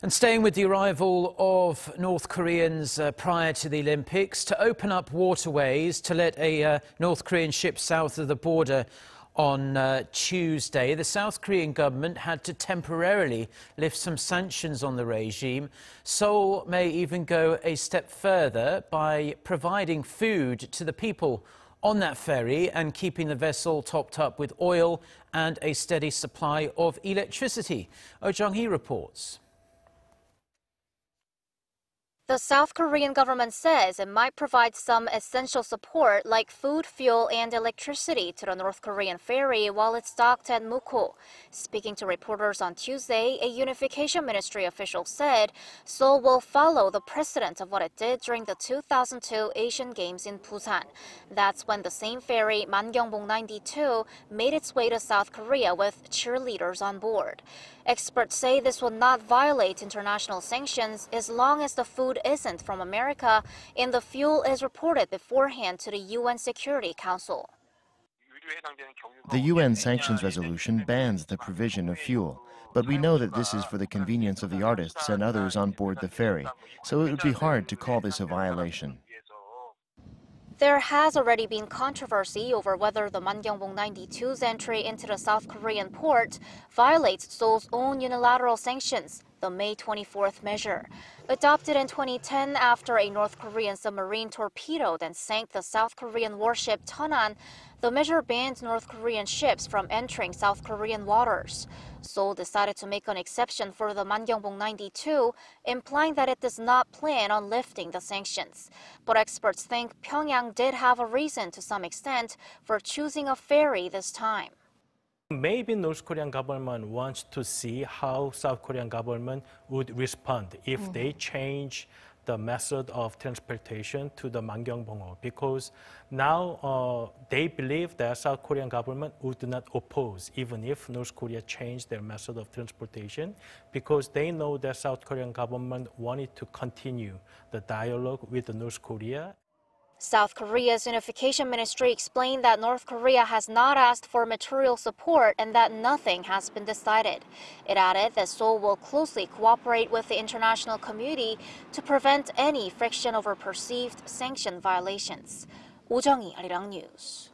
And staying with the arrival of North Koreans prior to the Olympics, to open up waterways to let a North Korean ship south of the border on Tuesday, the South Korean government had to temporarily lift some sanctions on the regime. Seoul may even go a step further by providing food to the people on that ferry and keeping the vessel topped up with oil and a steady supply of electricity. Jung-hee reports. The South Korean government says it might provide some essential support like food, fuel, and electricity to the North Korean ferry while it's docked at Mukho. Speaking to reporters on Tuesday, a unification ministry official said Seoul will follow the precedent of what it did during the 2002 Asian Games in Busan. That's when the same ferry, Mangyongbong 92, made its way to South Korea with cheerleaders on board. Experts say this will not violate international sanctions as long as the food isn't from America and the fuel is reported beforehand to the UN Security Council. The UN sanctions resolution bans the provision of fuel, but we know that this is for the convenience of the artists and others on board the ferry, so it would be hard to call this a violation. There has already been controversy over whether the Mangyongbong 92's entry into the South Korean port violates Seoul's own unilateral sanctions, the May 24th measure. Adopted in 2010 after a North Korean submarine torpedoed and sank the South Korean warship Cheonan, the measure banned North Korean ships from entering South Korean waters. Seoul decided to make an exception for the Mangyongbong 92, implying that it does not plan on lifting the sanctions. But experts think Pyongyang did have a reason to some extent for choosing a ferry this time. Maybe North Korean government wants to see how South Korean government would respond if they change the method of transportation to the Mangyongbong, because now they believe that South Korean government would not oppose even if North Korea changed their method of transportation, because they know that South Korean government wanted to continue the dialogue with the North Korea. South Korea's unification ministry explained that North Korea has not asked for material support and that nothing has been decided. It added that Seoul will closely cooperate with the international community to prevent any friction over perceived sanction violations. Jung-hee, Arirang News.